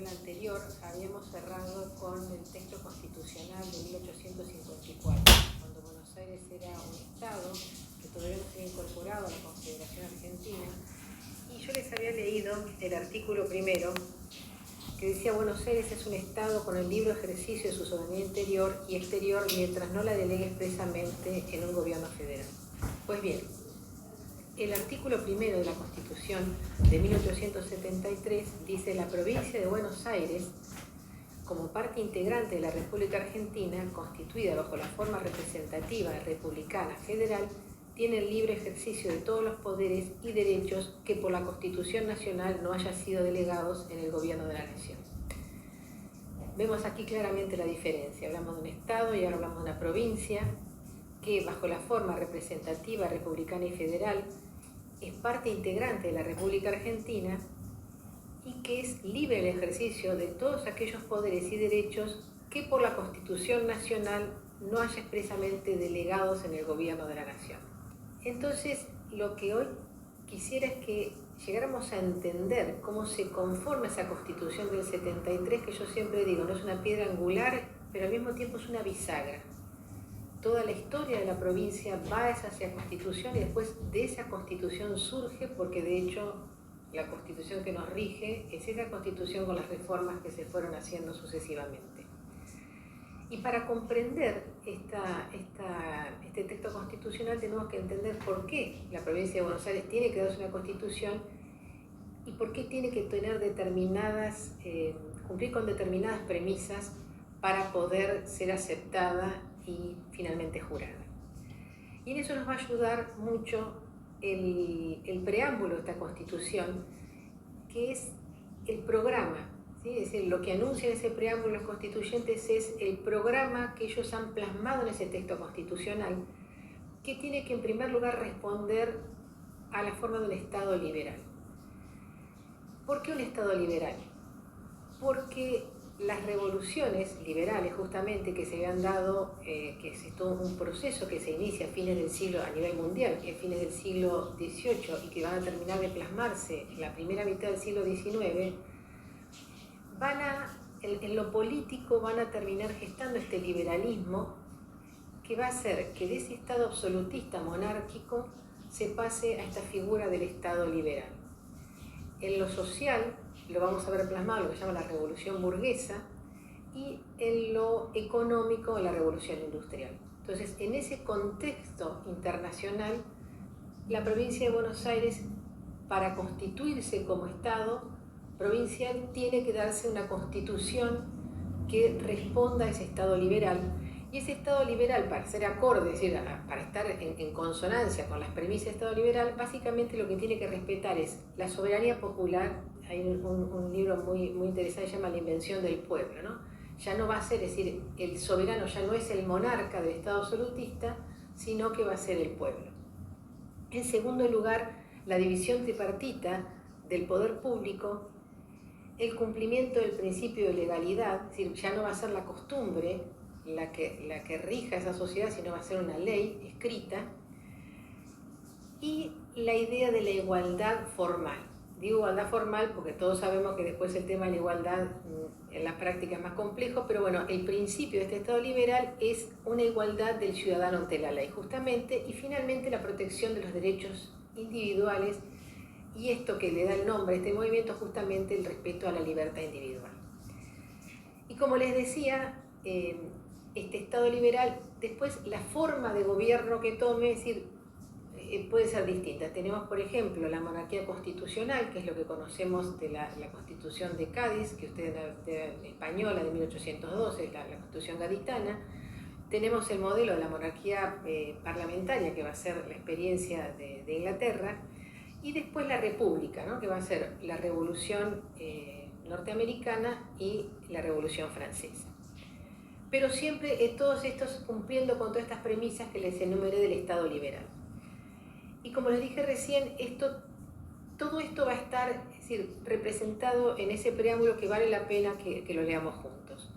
sesión anterior habíamos cerrado con el texto constitucional de 1854, cuando Buenos Aires era un estado que todavía no se había incorporado a la Confederación Argentina, y yo les había leído el artículo primero que decía: Buenos Aires es un estado con el libre ejercicio de su soberanía interior y exterior mientras no la delegue expresamente en un gobierno federal. Pues bien, el artículo primero de la Constitución de 1873 dice: la provincia de Buenos Aires, como parte integrante de la República Argentina, constituida bajo la forma representativa, republicana, federal, tiene el libre ejercicio de todos los poderes y derechos que por la Constitución Nacional no hayan sido delegados en el gobierno de la nación. Vemos aquí claramente la diferencia. Hablamos de un estado y ahora hablamos de una provincia que bajo la forma representativa, republicana y federal es parte integrante de la República Argentina y que es libre el ejercicio de todos aquellos poderes y derechos que por la Constitución Nacional no haya expresamente delegados en el gobierno de la nación. Entonces, lo que hoy quisiera es que llegáramos a entender cómo se conforma esa Constitución del 73, que yo siempre digo, no es una piedra angular, pero al mismo tiempo es una bisagra. Toda la historia de la provincia va hacia esa Constitución y después de esa Constitución surge, porque de hecho la Constitución que nos rige es esa Constitución con las reformas que se fueron haciendo sucesivamente. Y para comprender este texto constitucional tenemos que entender por qué la provincia de Buenos Aires tiene que darse una Constitución y por qué tiene que tener cumplir con determinadas premisas para poder ser aceptada y finalmente jurada. Y en eso nos va a ayudar mucho el preámbulo de esta Constitución, que es el programa, ¿sí? Es decir, lo que anuncia ese preámbulo los constituyentes es el programa que ellos han plasmado en ese texto constitucional, que tiene que en primer lugar responder a la forma de un Estado liberal. ¿Por qué un Estado liberal? Porque las revoluciones liberales justamente que se habían dado, que es todo un proceso que se inicia a nivel mundial, a fines del siglo XVIII y que van a terminar de plasmarse en la primera mitad del siglo XIX, en lo político van a terminar gestando este liberalismo que va a hacer que de ese Estado absolutista monárquico se pase a esta figura del Estado liberal. En lo social lo vamos a ver plasmado, lo que se llama la revolución burguesa, y en lo económico, la revolución industrial. Entonces, en ese contexto internacional, la provincia de Buenos Aires, para constituirse como Estado provincial, tiene que darse una constitución que responda a ese Estado liberal. Y ese Estado liberal, para ser acorde, es decir, para estar en consonancia con las premisas del Estado liberal, básicamente lo que tiene que respetar es la soberanía popular. Hay un libro muy interesante que se llama La invención del pueblo, ¿no? Ya no va a ser, es decir, el soberano ya no es el monarca del Estado absolutista, sino que va a ser el pueblo. En segundo lugar, la división tripartita del poder público, el cumplimiento del principio de legalidad, es decir, ya no va a ser la costumbre la que rija esa sociedad, sino va a ser una ley escrita, y la idea de la igualdad formal. Digo igualdad formal porque todos sabemos que después el tema de la igualdad en la práctica es más complejo, pero bueno, el principio de este Estado liberal es una igualdad del ciudadano ante la ley, justamente, y finalmente la protección de los derechos individuales, y esto que le da el nombre a este movimiento, justamente el respeto a la libertad individual. Y como les decía, este Estado liberal, después la forma de gobierno que tome, es decir, puede ser distinta. Tenemos, por ejemplo, la monarquía constitucional, que es lo que conocemos de la Constitución de Cádiz, que ustedes española de 1812, la Constitución gaditana. Tenemos el modelo de la monarquía parlamentaria, que va a ser la experiencia de Inglaterra, y después la república, ¿no? Que va a ser la revolución norteamericana y la revolución francesa. Pero siempre todos estos cumpliendo con todas estas premisas que les enumeré del Estado liberal. Y como les dije recién, todo esto va a estar, es decir, representado en ese preámbulo que vale la pena que lo leamos juntos.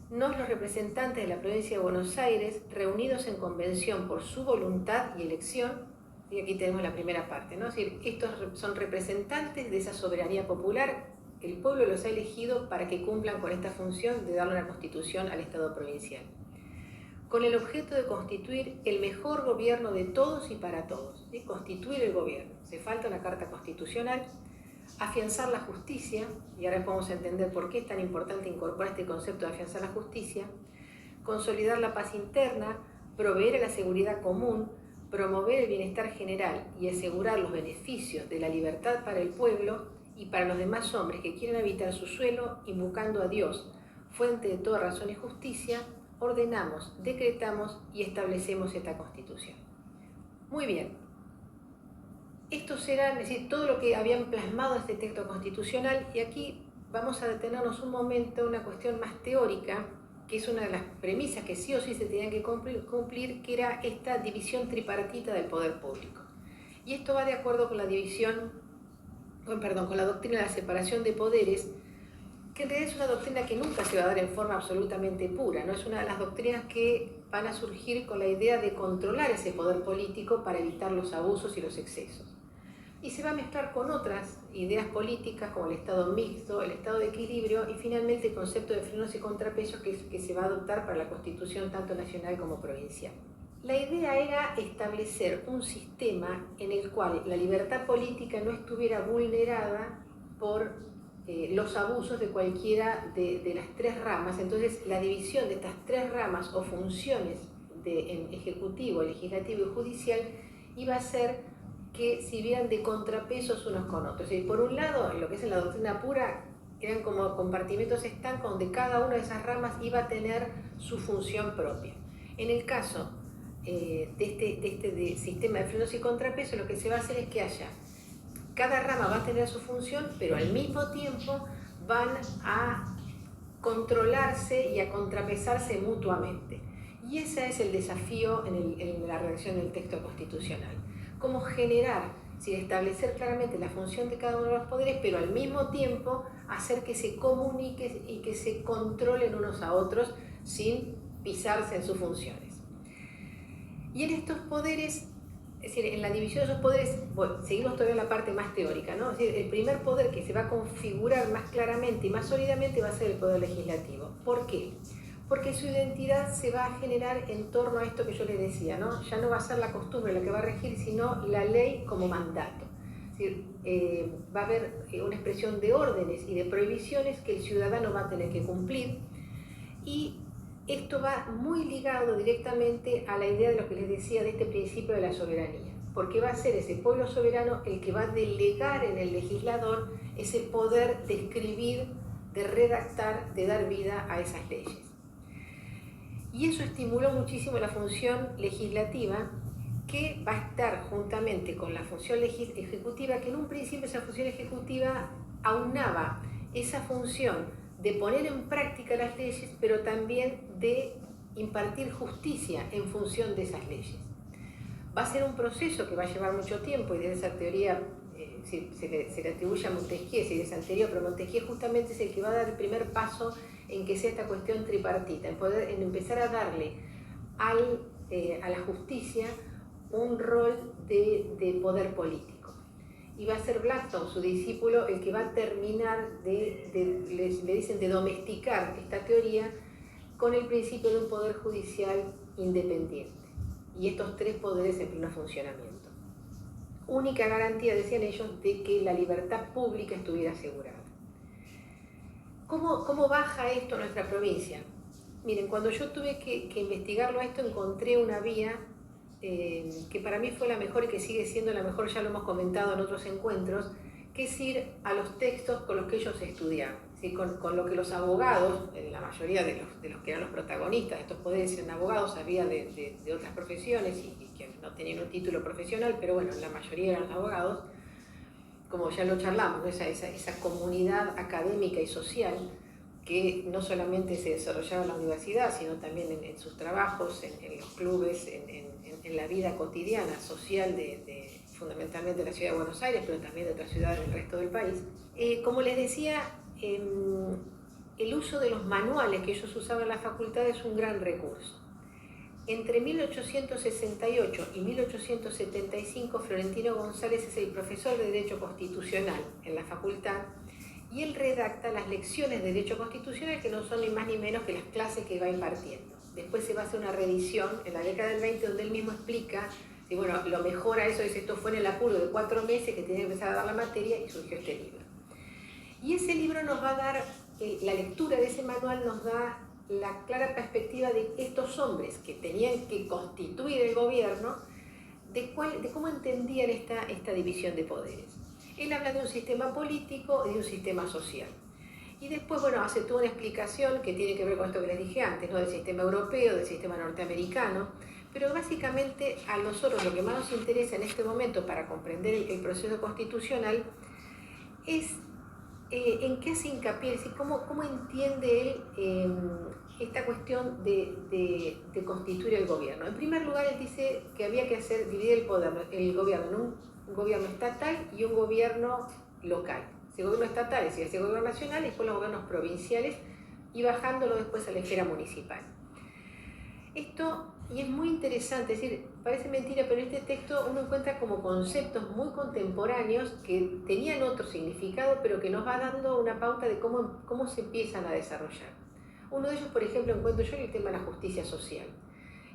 Nos, los representantes de la provincia de Buenos Aires, reunidos en convención por su voluntad y elección, y aquí tenemos la primera parte, ¿no? Es decir, estos son representantes de esa soberanía popular el pueblo los ha elegido para que cumplan con esta función de darle una constitución al Estado provincial, con el objeto de constituir el mejor gobierno de todos y para todos, ¿sí? Constituir el gobierno. Se falta una carta constitucional, afianzar la justicia, y ahora podemos entender por qué es tan importante incorporar este concepto de afianzar la justicia, consolidar la paz interna, proveer a la seguridad común, promover el bienestar general y asegurar los beneficios de la libertad para el pueblo y para los demás hombres que quieren habitar su suelo, invocando a Dios, fuente de toda razón y justicia, ordenamos, decretamos y establecemos esta Constitución. Muy bien. Estos eran, es decir, todo lo que habían plasmado este texto constitucional, y aquí vamos a detenernos un momento en una cuestión más teórica, que es una de las premisas que sí o sí se tenían que cumplir, que era esta división tripartita del poder público. Y esto va de acuerdo con la con la doctrina de la separación de poderes, que en realidad es una doctrina que nunca se va a dar en forma absolutamente pura, ¿no? Es una de las doctrinas que van a surgir con la idea de controlar ese poder político para evitar los abusos y los excesos. Y se va a mezclar con otras ideas políticas como el Estado mixto, el Estado de equilibrio y finalmente el concepto de frenos y contrapesos que se va a adoptar para la Constitución tanto nacional como provincial. La idea era establecer un sistema en el cual la libertad política no estuviera vulnerada por los abusos de cualquiera de las tres ramas. Entonces, la división de estas tres ramas o funciones en ejecutivo, legislativo y judicial iba a ser que sirvieran de contrapesos unos con otros. Y por un lado, lo que es en la doctrina pura, eran como compartimentos estancos donde cada una de esas ramas iba a tener su función propia. En el caso de este sistema de frenos y contrapesos, lo que se va a hacer es que cada rama va a tener su función, pero al mismo tiempo van a controlarse y a contrapesarse mutuamente. Y ese es el desafío en la redacción del texto constitucional. Cómo generar, establecer claramente la función de cada uno de los poderes, pero al mismo tiempo hacer que se comuniquen y que se controlen unos a otros sin pisarse en sus funciones. Y en estos poderes, es decir, en la división de esos poderes, bueno, seguimos todavía en la parte más teórica, ¿no? Es decir, el primer poder que se va a configurar más claramente y más sólidamente va a ser el poder legislativo. ¿Por qué? Porque su identidad se va a generar en torno a esto que yo les decía, ¿no? Ya no va a ser la costumbre la que va a regir, sino la ley como mandato. Es decir, va a haber una expresión de órdenes y de prohibiciones que el ciudadano va a tener que cumplir, y esto va muy ligado directamente a la idea de lo que les decía de este principio de la soberanía, porque va a ser ese pueblo soberano el que va a delegar en el legislador ese poder de escribir, de redactar, de dar vida a esas leyes. Y eso estimuló muchísimo la función legislativa, que va a estar juntamente con la función ejecutiva, que en un principio esa función ejecutiva aunaba esa función de poner en práctica las leyes, pero también de impartir justicia en función de esas leyes. Va a ser un proceso que va a llevar mucho tiempo, y desde esa teoría se le atribuye a Montesquieu, si es anterior, pero Montesquieu justamente es el que va a dar el primer paso en que sea esta cuestión tripartita, en empezar a darle a la justicia un rol de poder político. Y va a ser Blackstone, su discípulo, el que va a terminar le dicen, de domesticar esta teoría con el principio de un poder judicial independiente. Y estos tres poderes en pleno funcionamiento. Única garantía, decían ellos, de que la libertad pública estuviera asegurada. ¿Cómo baja esto a nuestra provincia? Miren, cuando yo tuve que investigarlo a esto, encontré una vía que para mí fue la mejor y que sigue siendo la mejor, ya lo hemos comentado en otros encuentros, que es ir a los textos con los que ellos estudiaban, ¿sí? con lo que los abogados, en la mayoría de los que eran los protagonistas de estos poderes eran abogados, había de otras profesiones y que no tenían un título profesional, pero bueno, la mayoría eran abogados, como ya lo charlamos, ¿no? esa comunidad académica y social que no solamente se desarrollaba en la universidad, sino también en sus trabajos, en los clubes, en la vida cotidiana, social, fundamentalmente de la ciudad de Buenos Aires, pero también de otras ciudades del resto del país. Como les decía, el uso de los manuales que ellos usaban en la facultad es un gran recurso. Entre 1868 y 1875, Florentino González es el profesor de Derecho Constitucional en la facultad, y él redacta las lecciones de derecho constitucional, que no son ni más ni menos que las clases que va impartiendo. Después se va a hacer una revisión en la década del 20 donde él mismo explica, y bueno, lo mejor a eso es, esto fue en el apuro de 4 meses que tenía que empezar a dar la materia y surgió este libro. Y ese libro nos va a dar, la lectura de ese manual nos da la clara perspectiva de estos hombres que tenían que constituir el gobierno, de cómo entendían esta división de poderes. Él habla de un sistema político y de un sistema social. Y después, bueno, hace toda una explicación que tiene que ver con esto que les dije antes, ¿no? Del sistema europeo, del sistema norteamericano, pero básicamente a nosotros lo que más nos interesa en este momento para comprender el proceso constitucional es en qué hace hincapié, es decir, cómo entiende él esta cuestión de constituir el gobierno. En primer lugar, él dice que había que dividir el gobierno en un gobierno estatal y un gobierno local. Ese gobierno estatal es ese gobierno nacional y después los gobiernos provinciales y bajándolo después a la esfera municipal. Esto, y es muy interesante, es decir, parece mentira, pero en este texto uno encuentra como conceptos muy contemporáneos que tenían otro significado, pero que nos va dando una pauta de cómo se empiezan a desarrollar. Uno de ellos, por ejemplo, encuentro yo en el tema de la justicia social.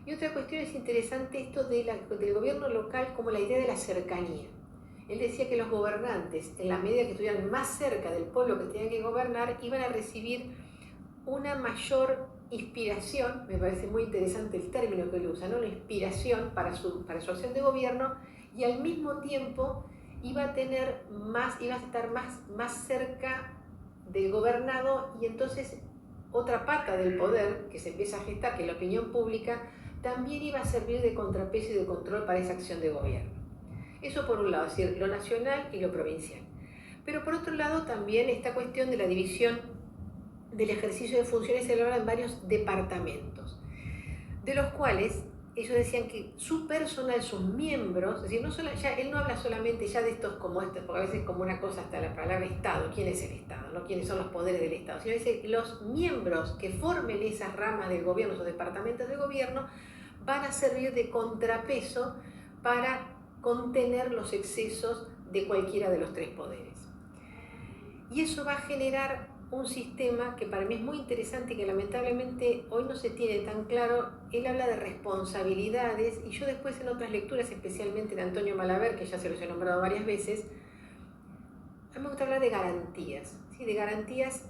Y otra cuestión es interesante esto del gobierno local como la idea de la cercanía. Él decía que los gobernantes, en la medida que estuvieran más cerca del pueblo que tenían que gobernar, iban a recibir una mayor inspiración, me parece muy interesante el término que él usa, ¿no? La inspiración para su acción de gobierno, y al mismo tiempo iba a estar más cerca del gobernado, y entonces otra pata del poder que se empieza a gestar, que es la opinión pública, también iba a servir de contrapeso y de control para esa acción de gobierno. Eso por un lado, es decir, lo nacional y lo provincial. Pero por otro lado también esta cuestión de la división del ejercicio de funciones se logra en varios departamentos, de los cuales ellos decían que su personal, sus miembros, es decir, él no habla solamente ya de estos como porque a veces como una cosa hasta la palabra Estado, ¿quién es el Estado? ¿No? ¿Quiénes son los poderes del Estado? Sino dice los miembros que formen esas ramas del gobierno, esos departamentos del gobierno, van a servir de contrapeso para contener los excesos de cualquiera de los tres poderes. Y eso va a generar un sistema que para mí es muy interesante y que lamentablemente hoy no se tiene tan claro. Él habla de responsabilidades, y yo después en otras lecturas, especialmente de Antonio Malaver, que ya se los he nombrado varias veces, a mí me gusta hablar de garantías, ¿sí? De garantías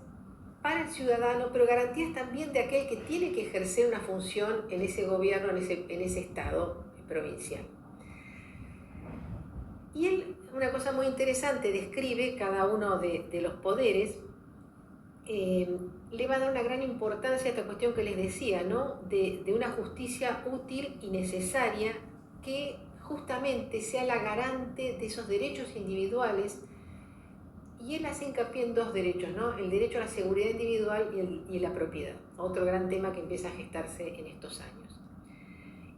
para el ciudadano, pero garantías también de aquel que tiene que ejercer una función en ese gobierno, en ese estado provincial. Y él, una cosa muy interesante, describe cada uno de los poderes. Le va a dar una gran importancia a esta cuestión que les decía, ¿no? de una justicia útil y necesaria que justamente sea la garante de esos derechos individuales, y él hace hincapié en dos derechos, ¿no? El derecho a la seguridad individual y la propiedad, otro gran tema que empieza a gestarse en estos años.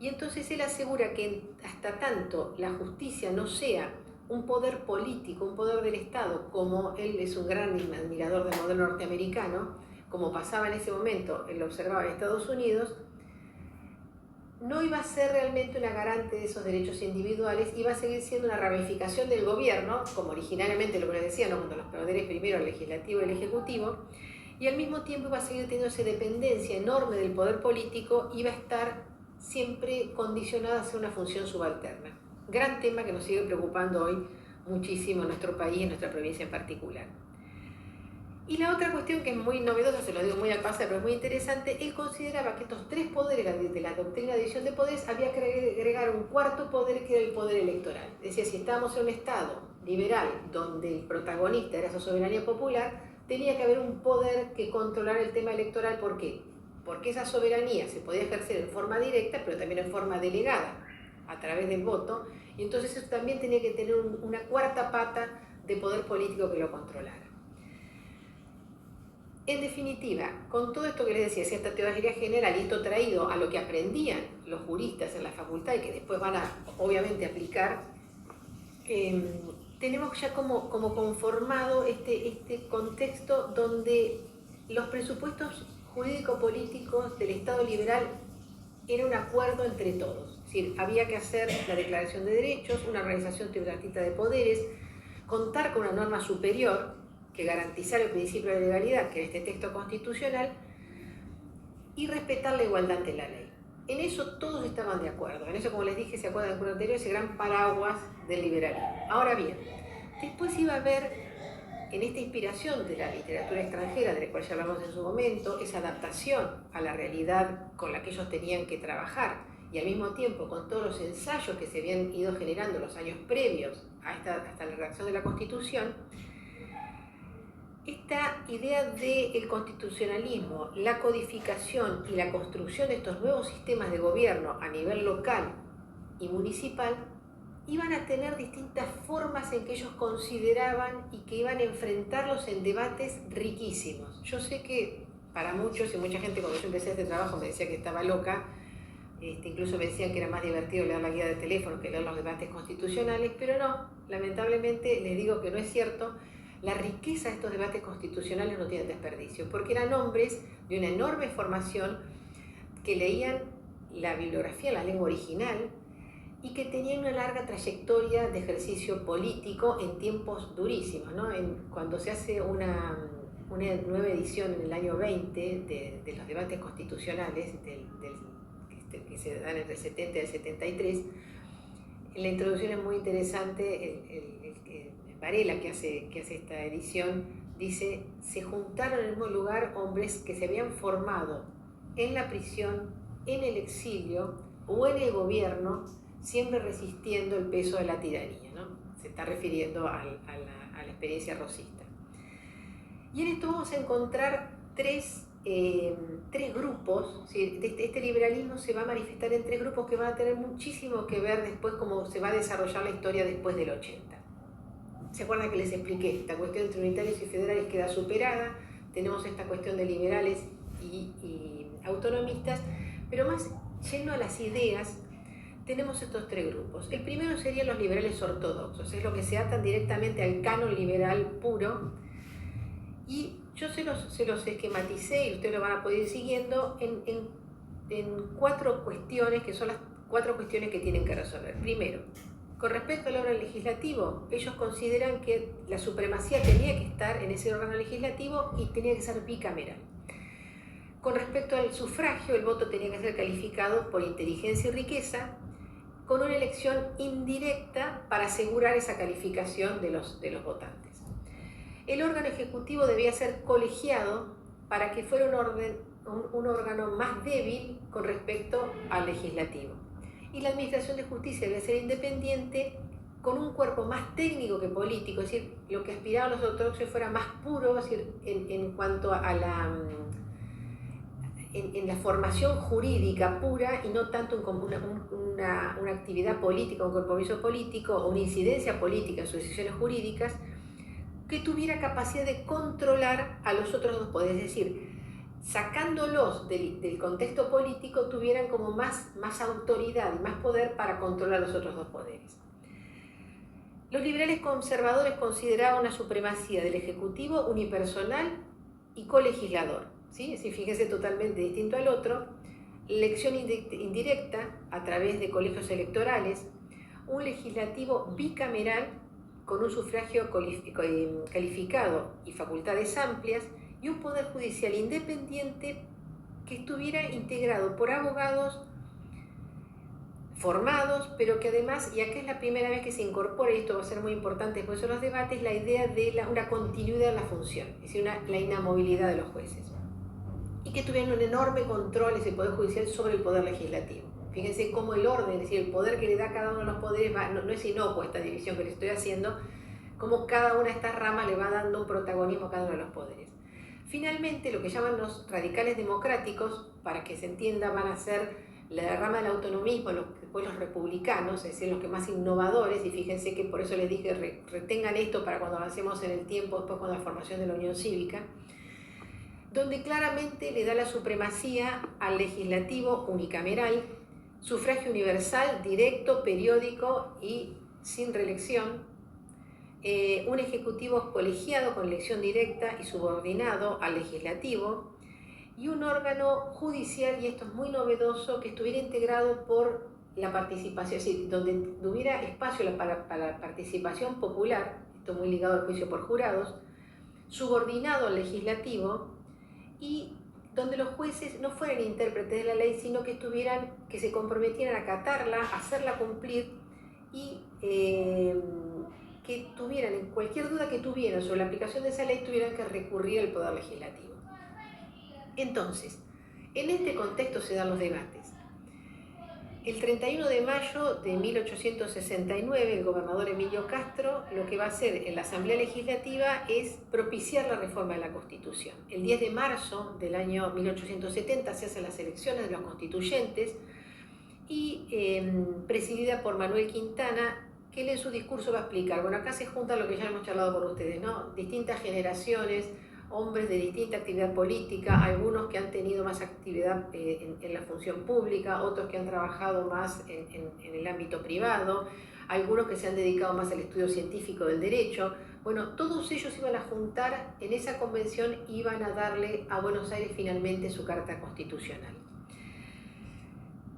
Y entonces él asegura que hasta tanto la justicia no sea un poder político, un poder del Estado, como él es un gran admirador del modelo norteamericano, como pasaba en ese momento, él lo observaba en Estados Unidos, no iba a ser realmente una garante de esos derechos individuales, iba a seguir siendo una ramificación del gobierno, como originariamente lo que les decía, ¿no? Cuando los poderes primero, el legislativo y el ejecutivo, y al mismo tiempo iba a seguir teniendo esa dependencia enorme del poder político, iba a estar siempre condicionada a ser una función subalterna. Gran tema que nos sigue preocupando hoy muchísimo en nuestro país, en nuestra provincia en particular. Y la otra cuestión que es muy novedosa, se lo digo muy al pasar, pero es muy interesante, él consideraba que estos tres poderes de la doctrina de división de poderes había que agregar un cuarto poder, que era el poder electoral. Decía, si estábamos en un Estado liberal donde el protagonista era esa soberanía popular, tenía que haber un poder que controlara el tema electoral. ¿Por qué? Porque esa soberanía se podía ejercer en forma directa, pero también en forma delegada, a través del voto, y entonces eso también tenía que tener una cuarta pata de poder político que lo controlara. En definitiva, con todo esto que les decía, esta teoría general y esto traído a lo que aprendían los juristas en la facultad y que después van a, obviamente, aplicar, tenemos ya como conformado este contexto donde los presupuestos jurídico-políticos del Estado liberal era un acuerdo entre todos. Es decir, había que hacer la declaración de derechos, una organización tripartita de poderes, contar con una norma superior, que garantizar el principio de legalidad, que era este texto constitucional, y respetar la igualdad ante la ley. En eso todos estaban de acuerdo. En eso, como les dije, se acuerdan del curso anterior, ese gran paraguas del liberalismo. Ahora bien, después iba a haber, en esta inspiración de la literatura extranjera, de la cual ya hablamos en su momento, esa adaptación a la realidad con la que ellos tenían que trabajar, y al mismo tiempo con todos los ensayos que se habían ido generando los años previos hasta la redacción de la Constitución, esta idea del constitucionalismo, la codificación y la construcción de estos nuevos sistemas de gobierno a nivel local y municipal iban a tener distintas formas en que ellos consideraban y que iban a enfrentarlos en debates riquísimos. Yo sé que para muchos, y mucha gente cuando yo empecé este trabajo me decía que estaba loca, incluso me decían que era más divertido leer la guía de teléfono que leer los debates constitucionales, pero no, lamentablemente les digo que no es cierto. La riqueza de estos debates constitucionales no tienen desperdicio, porque eran hombres de una enorme formación que leían la bibliografía en la lengua original y que tenían una larga trayectoria de ejercicio político en tiempos durísimos, ¿no? Cuando se hace una nueva edición en el año 20 de los debates constitucionales que se dan entre el 70 y el 73, en la introducción es muy interesante. Varela, que hace esta edición, dice: se juntaron en el mismo lugar hombres que se habían formado en la prisión, en el exilio o en el gobierno, siempre resistiendo el peso de la tiranía, ¿no? Se está refiriendo a la experiencia rosista. Y en esto vamos a encontrar tres grupos. ¿Sí? Este liberalismo se va a manifestar en tres grupos que van a tener muchísimo que ver después cómo se va a desarrollar la historia después del 80. ¿Se acuerdan que les expliqué? Esta cuestión entre unitarios y federales queda superada, tenemos esta cuestión de liberales y autonomistas, pero más yendo a las ideas, tenemos estos tres grupos. El primero serían los liberales ortodoxos, es lo que se atan directamente al canon liberal puro, y yo se los esquematicé y ustedes lo van a poder ir siguiendo en cuatro cuestiones, que son las cuatro cuestiones que tienen que resolver. Primero, con respecto al órgano legislativo, ellos consideran que la supremacía tenía que estar en ese órgano legislativo y tenía que ser bicameral. Con respecto al sufragio, el voto tenía que ser calificado por inteligencia y riqueza, con una elección indirecta para asegurar esa calificación de los votantes. El órgano ejecutivo debía ser colegiado para que fuera un órgano más débil con respecto al legislativo. Y la administración de justicia debe ser independiente, con un cuerpo más técnico que político, es decir, lo que aspiraban los ortodoxos fuera más puro, es decir, en cuanto a en la formación jurídica pura y no tanto como una actividad política, un compromiso político o una incidencia política en sus decisiones jurídicas, que tuviera capacidad de controlar a los otros dos poderes, es decir, sacándolos del contexto político, tuvieran como más autoridad y más poder para controlar los otros dos poderes. Los liberales conservadores consideraban una supremacía del Ejecutivo unipersonal y colegislador, ¿sí? Es decir, fíjense, totalmente distinto al otro. Elección indirecta a través de colegios electorales, un legislativo bicameral con un sufragio calificado y facultades amplias, y un poder judicial independiente que estuviera integrado por abogados formados, pero que además, y acá es la primera vez que se incorpora, y esto va a ser muy importante después de los debates, la idea de una continuidad en la función, es decir, la inamovilidad de los jueces, y que tuvieran un enorme control ese poder judicial sobre el poder legislativo. Fíjense cómo el orden, es decir, el poder que le da a cada uno de los poderes, no es inocuo esta división que les estoy haciendo, cómo cada una de estas ramas le va dando un protagonismo a cada uno de los poderes. Finalmente, lo que llaman los radicales democráticos, para que se entienda, van a ser la rama del autonomismo, después los republicanos, es decir, los que más innovadores, y fíjense que por eso les dije, retengan esto para cuando avancemos en el tiempo, después con la formación de la Unión Cívica, donde claramente le da la supremacía al legislativo unicameral, sufragio universal, directo, periódico y sin reelección, un ejecutivo colegiado con elección directa y subordinado al legislativo, y un órgano judicial, y esto es muy novedoso, que estuviera integrado por la participación, es decir, donde tuviera espacio para la participación popular, esto muy ligado al juicio por jurados, subordinado al legislativo y donde los jueces no fueran intérpretes de la ley, sino que se comprometieran a acatarla, a hacerla cumplir y que tuvieran, en cualquier duda que tuvieran sobre la aplicación de esa ley, tuvieran que recurrir al Poder Legislativo. Entonces, en este contexto se dan los debates. El 31 de mayo de 1869, el gobernador Emilio Castro lo que va a hacer en la Asamblea Legislativa es propiciar la reforma de la Constitución. El 10 de marzo del año 1870 se hacen las elecciones de los constituyentes y presidida por Manuel Quintana, que él en su discurso va a explicar, bueno, acá se junta lo que ya hemos charlado con ustedes, ¿no? Distintas generaciones, hombres de distinta actividad política, algunos que han tenido más actividad en la función pública, otros que han trabajado más en el ámbito privado, algunos que se han dedicado más al estudio científico del derecho. Bueno, todos ellos iban a juntar en esa convención y iban a darle a Buenos Aires finalmente su Carta Constitucional.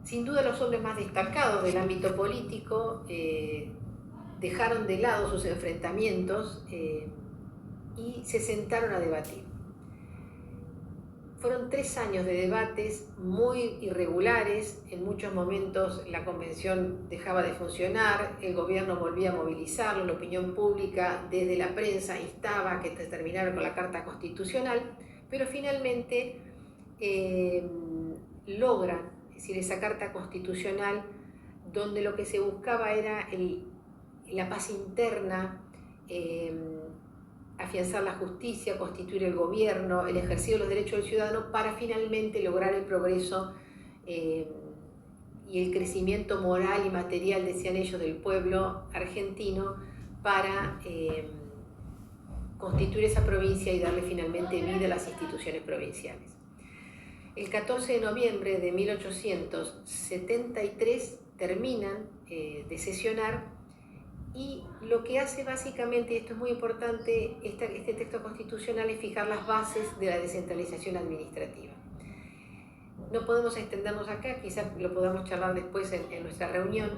Sin duda los hombres más destacados del ámbito político dejaron de lado sus enfrentamientos y se sentaron a debatir. Fueron 3 años de debates muy irregulares, en muchos momentos la convención dejaba de funcionar, el gobierno volvía a movilizarlo, la opinión pública desde la prensa instaba a que se terminara con la Carta Constitucional, pero finalmente logran, es decir, esa Carta Constitucional donde lo que se buscaba era la paz interna, afianzar la justicia, constituir el gobierno, el ejercicio de los derechos del ciudadano para finalmente lograr el progreso y el crecimiento moral y material, decían ellos, del pueblo argentino para constituir esa provincia y darle finalmente vida a las instituciones provinciales. El 14 de noviembre de 1873 terminan de sesionar y lo que hace básicamente, y esto es muy importante, este texto constitucional es fijar las bases de la descentralización administrativa. No podemos extendernos acá, quizás lo podamos charlar después en nuestra reunión.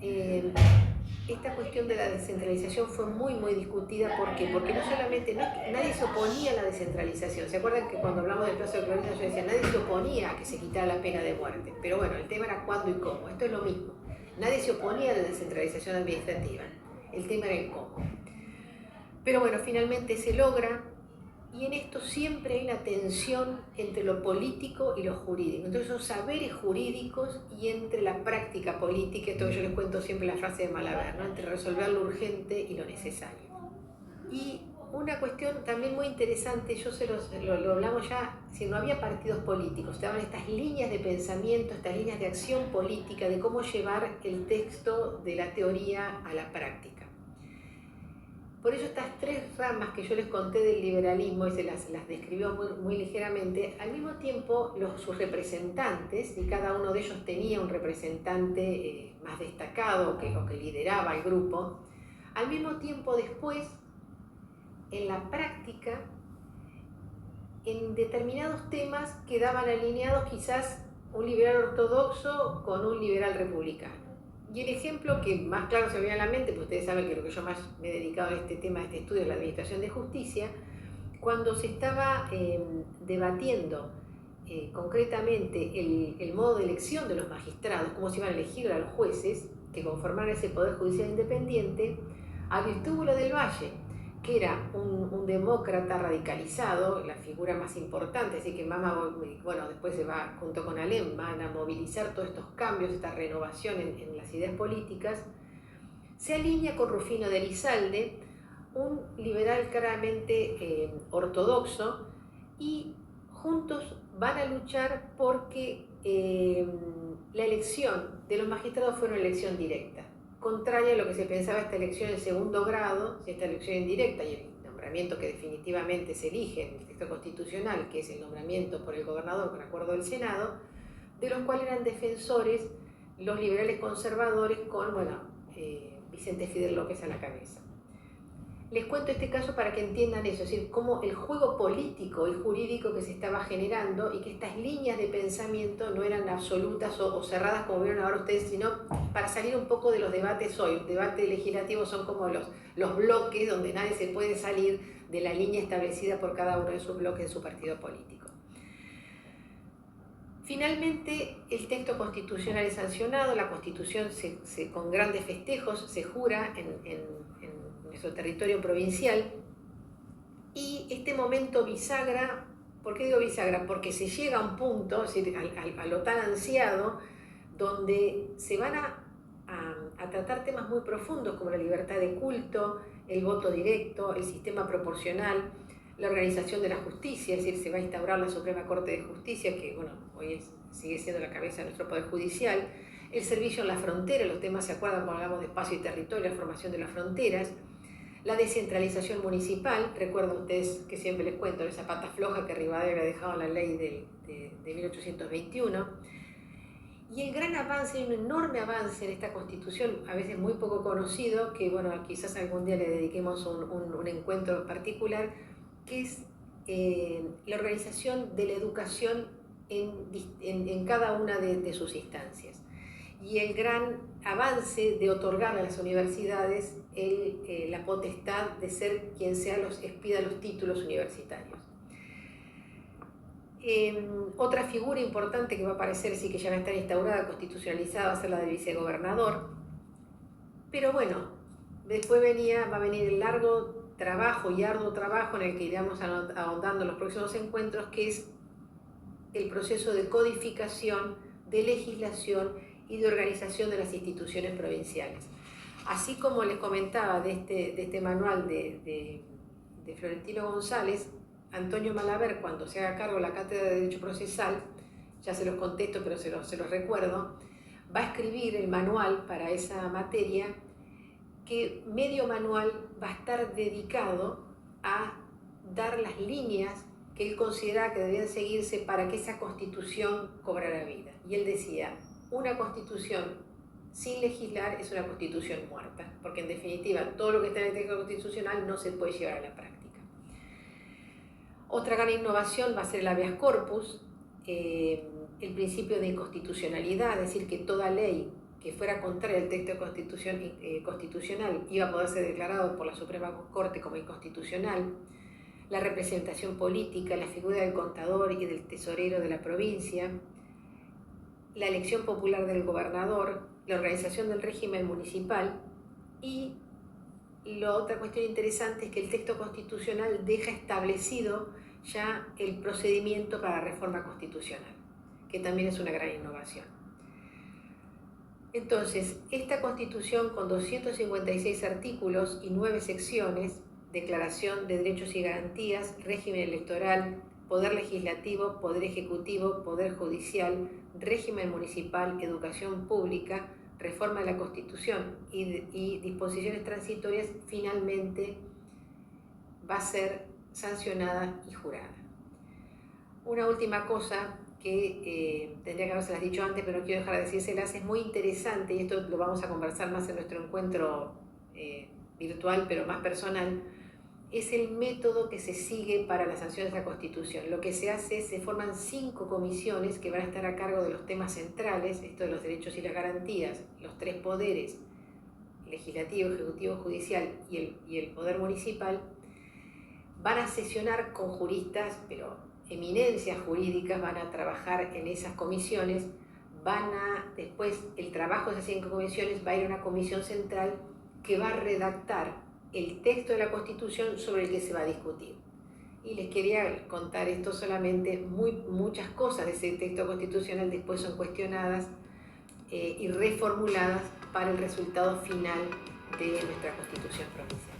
Esta cuestión de la descentralización fue muy discutida. ¿Por qué? Porque no solamente nadie se oponía a la descentralización. ¿Se acuerdan que cuando hablamos del plazo de Clorinda yo decía nadie se oponía a que se quitara la pena de muerte? Pero bueno, el tema era cuándo y cómo. Esto es lo mismo. Nadie se oponía a la descentralización administrativa, el tema era el cómo. Pero bueno, finalmente se logra y en esto siempre hay una tensión entre lo político y lo jurídico, entre esos saberes jurídicos y entre la práctica política, esto que yo les cuento siempre la frase de Malaber, ¿no? Entre resolver lo urgente y lo necesario. Y una cuestión también muy interesante, lo hablamos ya, si no había partidos políticos, estaban estas líneas de pensamiento, estas líneas de acción política, de cómo llevar el texto de la teoría a la práctica. Por eso estas 3 ramas que yo les conté del liberalismo, y se las describió muy ligeramente, al mismo tiempo sus representantes, y cada uno de ellos tenía un representante más destacado o que lideraba el grupo, al mismo tiempo después, en la práctica, en determinados temas quedaban alineados quizás un liberal ortodoxo con un liberal republicano. Y el ejemplo que más claro se me viene a la mente, pues ustedes saben que lo que yo más me he dedicado a este tema, a este estudio de la administración de justicia, cuando se estaba debatiendo concretamente el modo de elección de los magistrados, cómo se iban a elegir a los jueces que conformaran ese Poder Judicial Independiente, Aristóbulo del Valle, que era un demócrata radicalizado, la figura más importante, así que después se va, junto con Alem, van a movilizar todos estos cambios, esta renovación en las ideas políticas, se alinea con Rufino de Elizalde, un liberal claramente ortodoxo, y juntos van a luchar porque la elección de los magistrados fuera una elección directa. Contraria a lo que se pensaba esta elección en segundo grado, esta elección indirecta y el nombramiento que definitivamente se elige en el texto constitucional, que es el nombramiento por el gobernador con acuerdo del Senado, de los cuales eran defensores los liberales conservadores con Vicente Fidel López a la cabeza. Les cuento este caso para que entiendan eso, es decir, cómo el juego político y jurídico que se estaba generando y que estas líneas de pensamiento no eran absolutas o cerradas como vieron ahora ustedes, sino para salir un poco de los debates hoy. Los debates legislativos son como los bloques donde nadie se puede salir de la línea establecida por cada uno de sus bloques de su partido político. Finalmente, el texto constitucional es sancionado, la Constitución con grandes festejos se jura en nuestro territorio provincial, y este momento bisagra. ¿Por qué digo bisagra? Porque se llega a un punto, es decir, a lo tan ansiado, donde se van a tratar temas muy profundos como la libertad de culto, el voto directo, el sistema proporcional, la organización de la justicia, es decir, se va a instaurar la Suprema Corte de Justicia, que bueno, hoy sigue siendo la cabeza de nuestro Poder Judicial, el servicio en la frontera, los temas se acuerdan cuando hablamos de espacio y territorio, la formación de las fronteras, la descentralización municipal. Recuerdo ustedes que siempre les cuento de esa pata floja que Rivadavia había dejado en la ley de 1821. Y el gran avance, un enorme avance en esta Constitución, a veces muy poco conocido, que bueno, quizás algún día le dediquemos un encuentro particular, que es la organización de la educación en cada una de sus instancias. Y el gran avance de otorgar a las universidades la potestad de ser quien sea expida los títulos universitarios. Otra figura importante que va a aparecer, sí que ya va a estar instaurada, constitucionalizada, va a ser la del vicegobernador. Pero bueno, después va a venir el largo trabajo y arduo trabajo en el que iremos ahondando en los próximos encuentros, que es el proceso de codificación, de legislación y de organización de las instituciones provinciales. Así como les comentaba de este manual de Florentino González, Antonio Malaver, cuando se haga cargo de la Cátedra de Derecho Procesal, ya se los contesto pero se los recuerdo, va a escribir el manual para esa materia, que medio manual va a estar dedicado a dar las líneas que él consideraba que debían seguirse para que esa Constitución cobrara vida. Y él decía, una Constitución sin legislar es una Constitución muerta, porque en definitiva todo lo que está en el texto constitucional no se puede llevar a la práctica. Otra gran innovación va a ser el habeas corpus, el principio de inconstitucionalidad, es decir, que toda ley que fuera contraria al texto constitucional iba a poder ser declarado por la Suprema Corte como inconstitucional. La representación política, la figura del contador y del tesorero de la provincia, la elección popular del gobernador, la organización del régimen municipal. Y la otra cuestión interesante es que el texto constitucional deja establecido ya el procedimiento para la reforma constitucional, que también es una gran innovación. Entonces, esta Constitución con 256 artículos y 9 secciones, Declaración de Derechos y Garantías, régimen electoral, poder legislativo, poder ejecutivo, poder judicial, régimen municipal, educación pública, reforma de la Constitución y disposiciones transitorias, finalmente va a ser sancionada y jurada. Una última cosa que tendría que habérselas dicho antes, pero no quiero dejar de decírselas, es muy interesante, y esto lo vamos a conversar más en nuestro encuentro virtual, pero más personal, es el método que se sigue para la sanción de esa Constitución. Lo que se hace es, se forman 5 comisiones que van a estar a cargo de los temas centrales, esto de los derechos y las garantías, los 3 poderes, legislativo, ejecutivo, judicial y el poder municipal. Van a sesionar con juristas, pero eminencias jurídicas, van a trabajar en esas comisiones, después el trabajo de esas 5 comisiones va a ir a una comisión central que va a redactar el texto de la Constitución sobre el que se va a discutir. Y les quería contar esto solamente, muchas cosas de ese texto constitucional después son cuestionadas y reformuladas para el resultado final de nuestra Constitución provincial.